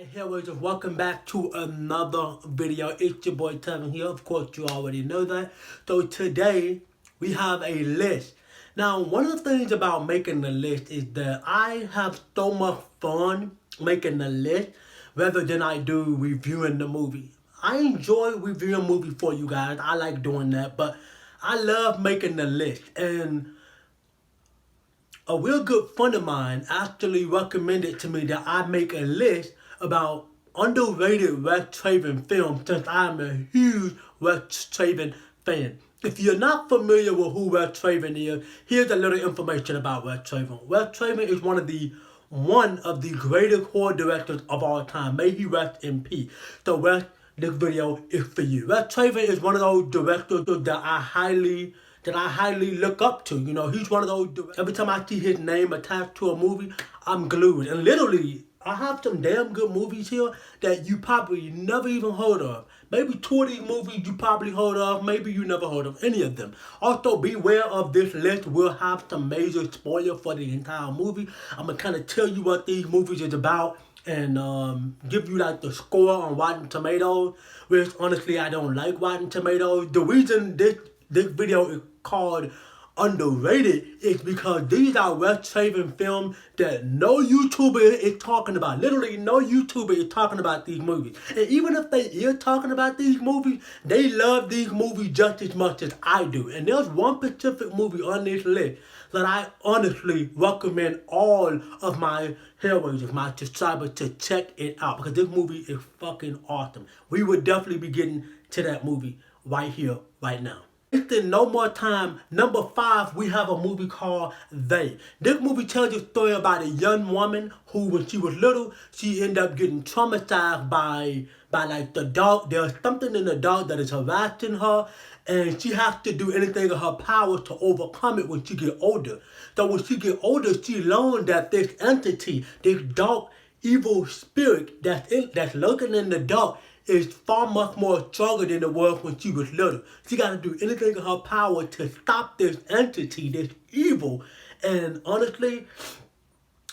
Alright, HELLRAISERS, welcome back to another video. It's your boy Tevin here. Of course, you already know that. So today, we have a list. Now, one of the things about making the list is that I have so much fun making the list rather than I do reviewing the movie. I enjoy reviewing movies for you guys. I like doing that, but I love making the list. And a real good friend of mine actually recommended to me that I make a list about underrated Wes Craven films since I'm a huge Wes Craven fan. If you're not familiar with who Wes Craven is, here's a little information about Wes Craven. Wes Craven is one of the greatest horror directors of all time. May he rest in peace. So Wes, this video is for you. Wes Craven is one of those directors that I highly look up to. You know, he's one of those. Every time I see his name attached to a movie, I'm glued. And literally, I have some damn good movies here that you probably never even heard of. Maybe 2 of these movies you probably heard of. Maybe you never heard of any of them. Also, beware of this list. We'll have some major spoiler for the entire movie. I'm going to kind of tell you what these movies is about and give you like the score on Rotten Tomatoes, which honestly I don't like Rotten Tomatoes. The reason this video is called underrated is because these are Wes Craven films that no YouTuber is talking about. Literally, no YouTuber is talking about these movies. And even if they are talking about these movies, they love these movies just as much as I do. And there's one specific movie on this list that I honestly recommend all of my HELLRAISERS, my subscribers, to check it out because this movie is fucking awesome. We would definitely be getting to that movie right here, right now. Wasting no more time, number 5, we have a movie called They. This movie tells a story about a young woman who, when she was little, she ended up getting traumatized by like the dog. There's something in the dog that is harassing her, and she has to do anything in her power to overcome it when she get older. So when she get older, she learned that this entity, this dark, evil spirit that's lurking in the dark, is far much more stronger than it was when she was little. She got to do anything in her power to stop this entity, this evil. And honestly,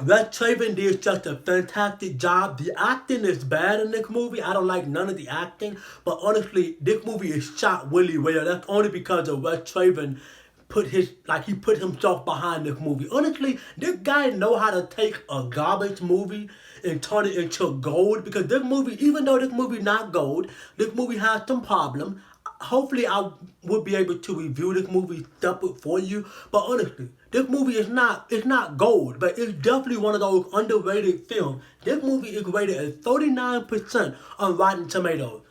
Wes Craven did such a fantastic job. The acting is bad in this movie. I don't like none of the acting. But honestly, this movie is shot really well. That's only because of Wes Craven put himself behind this movie. Honestly, this guy know how to take a garbage movie and turn it into gold, because this movie, even though this movie not gold, this movie has some problem. Hopefully I will be able to review this movie separate for you. But honestly, this movie is not gold, but it's definitely one of those underrated films. This movie is rated at 39% on Rotten Tomatoes.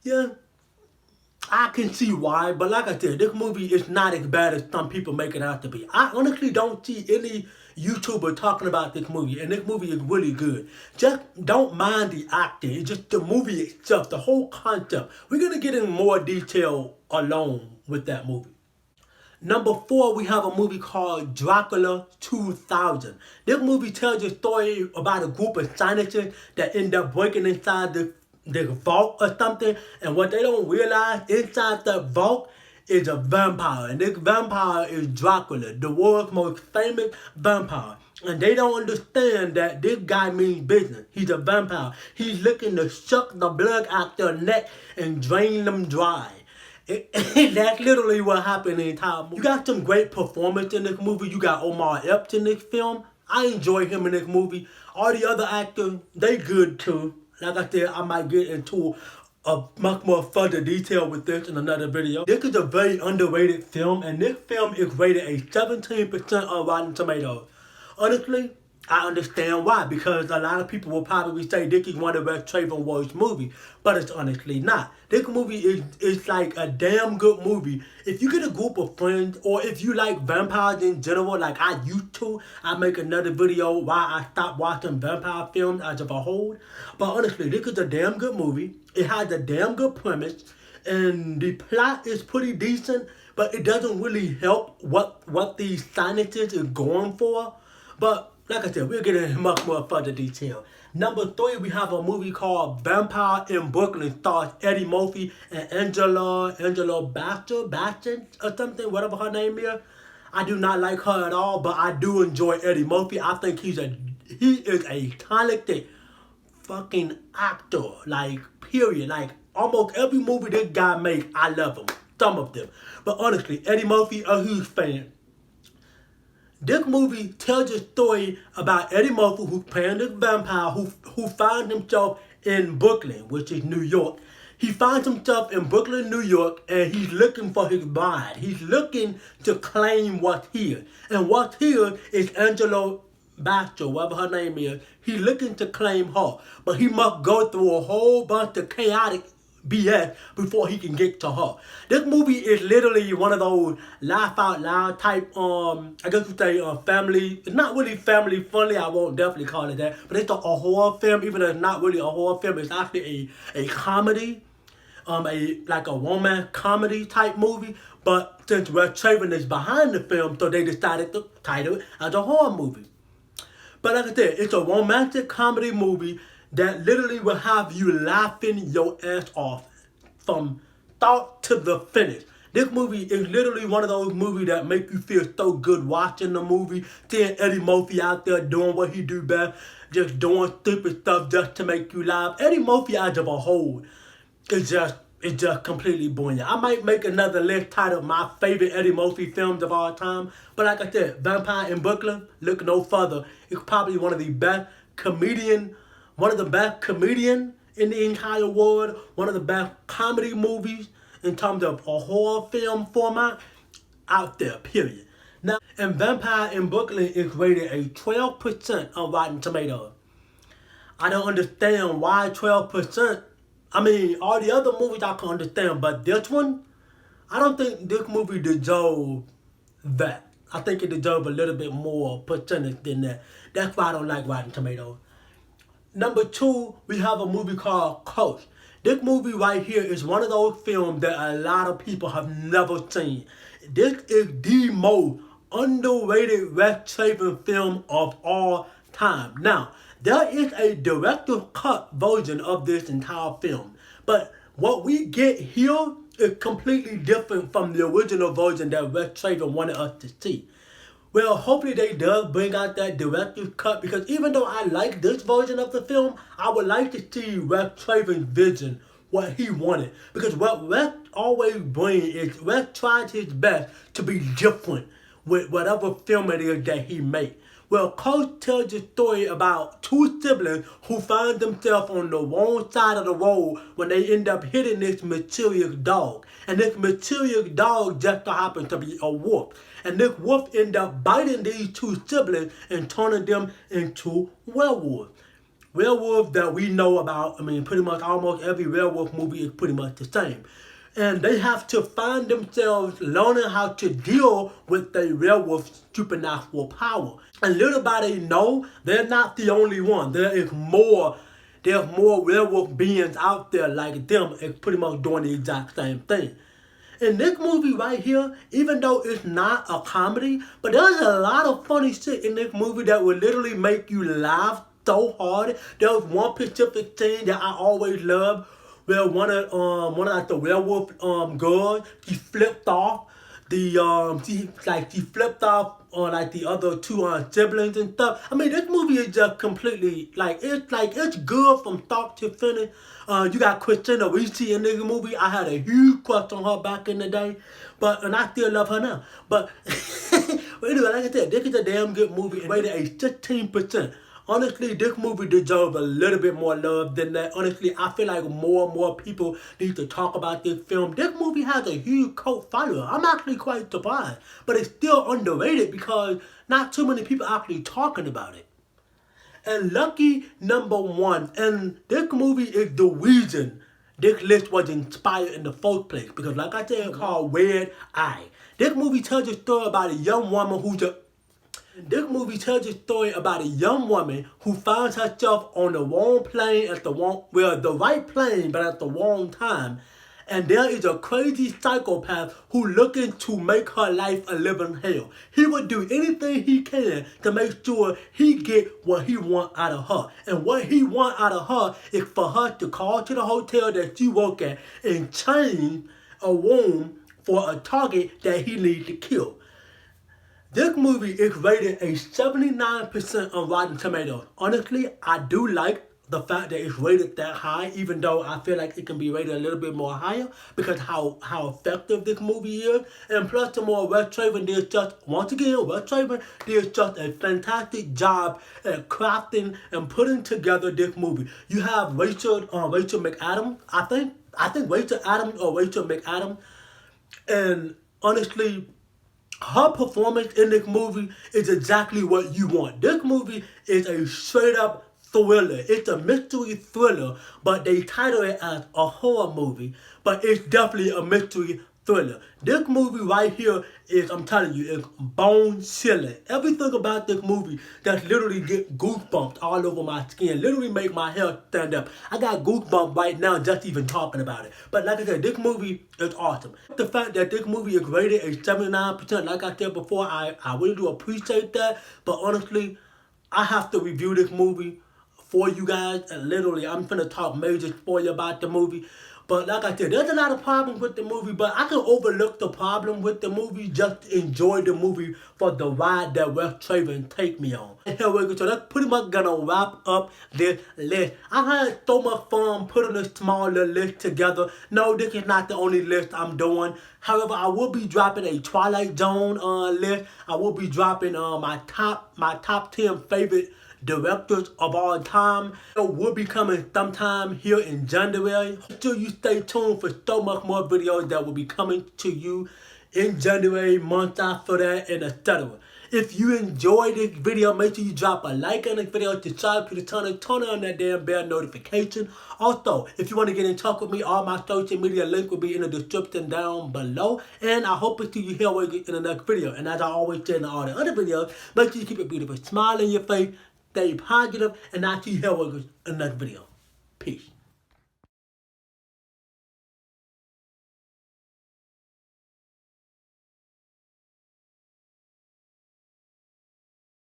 Yeah, I can see why, but like I said, this movie is not as bad as some people make it out to be. I honestly don't see any YouTuber talking about this movie, and this movie is really good. Just don't mind the acting. It's just the movie itself, the whole concept. We're going to get in more detail alone with that movie. Number 4, we have a movie called Dracula 2000. This movie tells a story about a group of scientists that end up breaking inside the vault or something, and what they don't realize, inside the vault is a vampire, and this vampire is Dracula, the world's most famous vampire. And they don't understand that this guy means business. He's a vampire. He's looking to suck the blood out their neck and drain them dry. That's literally what happened in the entire movie. You got some great performance in this movie. You got Omar Epps in this film. I enjoy him in this movie. All the other actors, they good too. Like I said, I might get into a much more further detail with this in another video. This is a very underrated film, and this film is rated a 17% on Rotten Tomatoes. Honestly, I understand why, because a lot of people will probably say this is one of Wes Craven's worst movies, but it's honestly not. This movie is like a damn good movie. If you get a group of friends, or if you like vampires in general, like I used to, I make another video why I stopped watching vampire films as of a whole. But honestly, this is a damn good movie. It has a damn good premise, and the plot is pretty decent, but it doesn't really help what these scientists is going for. But like I said, we'll get into much more further detail. Number 3, we have a movie called Vampire in Brooklyn. Stars Eddie Murphy and Angela Bassett or something, whatever her name is. I do not like her at all, but I do enjoy Eddie Murphy. I think he is a talented fucking actor. Like, period. Like, almost every movie this guy makes, I love him. Some of them. But honestly, Eddie Murphy, a huge fan. This movie tells a story about Eddie Murphy, who's playing this vampire, who finds himself in Brooklyn, which is New York. He finds himself in Brooklyn, New York, and he's looking for his bride. He's looking to claim what's here. And what's here is Angela Baxter, whatever her name is. He's looking to claim her. But he must go through a whole bunch of chaotic BS before he can get to her. This movie is literally one of those laugh out loud type, I guess you say family. It's not really family friendly, I won't definitely call it that. But it's a horror film, even though it's not really a horror film. It's actually a comedy. Like a romance comedy type movie, but since Wes Craven is behind the film, so they decided to title it as a horror movie. But like I said, it's a romantic comedy movie that literally will have you laughing your ass off from start to the finish. This movie is literally one of those movies that make you feel so good watching the movie, seeing Eddie Murphy out there doing what he do best, just doing stupid stuff just to make you laugh. Eddie Murphy as of a whole, it's just completely brilliant. I might make another list titled my favorite Eddie Murphy films of all time. But like I said, Vampire in Brooklyn, look no further. It's probably one of the best comedian in the entire world. One of the best comedy movies in terms of a horror film format out there, period. Now, and Vampire in Brooklyn is rated a 12% on Rotten Tomatoes. I don't understand why 12%. I mean, all the other movies I can understand, but this one, I don't think this movie deserves that. I think it deserves a little bit more percentage than that. That's why I don't like Rotten Tomatoes. Number 2, we have a movie called Coach. This movie right here is one of those films that a lot of people have never seen. This is the most underrated Wes Craven film of all time. Now, there is a director's cut version of this entire film. But what we get here is completely different from the original version that Wes Craven wanted us to see. Well, hopefully they does bring out that director's cut, because even though I like this version of the film, I would like to see Wes Craven's vision, what he wanted. Because what Wes always brings is Wes tries his best to be different with whatever film it is that he makes. Well, Coach tells a story about two siblings who find themselves on the wrong side of the road when they end up hitting this mysterious dog. And this mysterious dog just so happens to be a wolf. And this wolf ends up biting these two siblings and turning them into werewolves. Werewolves that we know about, I mean, pretty much almost every werewolf movie is pretty much the same. And they have to find themselves learning how to deal with the werewolf's supernatural power. And little by they know, they're not the only one. There's more werewolf beings out there like them, and pretty much doing the exact same thing. In this movie right here, even though it's not a comedy, but there's a lot of funny shit in this movie that will literally make you laugh so hard. There's one specific scene that I always love, where one of like the werewolf girls, she flipped off she flipped off on like the other two siblings and stuff. I mean, this movie is just completely it's good from start to finish. You got Christina Ricci in this movie. I had a huge crush on her back in the day, and I still love her now. But anyway, like I said, this is a damn good movie and rated a 16%. Honestly, this movie deserves a little bit more love than that. Honestly, I feel like more and more people need to talk about this film. This movie has a huge cult following. I'm actually quite surprised. But it's still underrated because not too many people are actually talking about it. And lucky number 1. And this movie is the reason this list was inspired in the first place. Because like I said, it's called Red Eye. This movie tells a story about a young woman This movie tells a story about a young woman who finds herself on the wrong plane the right plane, but at the wrong time. And there is a crazy psychopath who looking to make her life a living hell. He would do anything he can to make sure he get what he want out of her. And what he want out of her is for her to call to the hotel that she work at and change a room for a target that he needs to kill. This movie is rated a 79% on Rotten Tomatoes. Honestly, I do like the fact that it's rated that high, even though I feel like it can be rated a little bit more higher because how effective this movie is. And plus the more Wes Craven did just, once again, Wes Craven did just a fantastic job at crafting and putting together this movie. You have Rachel McAdams, I think Rachel Adams or Rachel McAdams, and honestly, her performance in this movie is exactly what you want. This movie is a straight up thriller. It's a mystery thriller, but they title it as a horror movie, but it's definitely a mystery thriller. This movie right here is, I'm telling you, is bone chilling. Everything about this movie just literally get goosebumps all over my skin. Literally make my hair stand up. I got goosebumps right now just even talking about it. But like I said, this movie is awesome. The fact that this movie is rated a 79%, like I said before, I really do appreciate that. But honestly, I have to review this movie for you guys, and literally I'm finna talk major spoiler about the movie. But like I said, there's a lot of problems with the movie, but I can overlook the problem with the movie, just enjoy the movie for the ride that Wes Craven take me on. And here we go. So that's pretty much gonna wrap up this list. I had so much fun putting a smaller list together. No, this is not the only list I'm doing. However, I will be dropping a Twilight Zone list. I will be dropping my top 10 favorite directors of all time. It will be coming sometime here in January. Make sure you stay tuned for so much more videos that will be coming to you in January, months after that, and etc. If you enjoyed this video, make sure you drop a like on this video, subscribe to the channel, turn on that damn bell notification. Also, if you want to get in touch with me, all my social media link will be in the description down below. And I hope to see you here in the next video. And as I always say in all the other videos, make sure you keep a beautiful smile on your face, stay positive, and I'll see you here in the next video. Peace.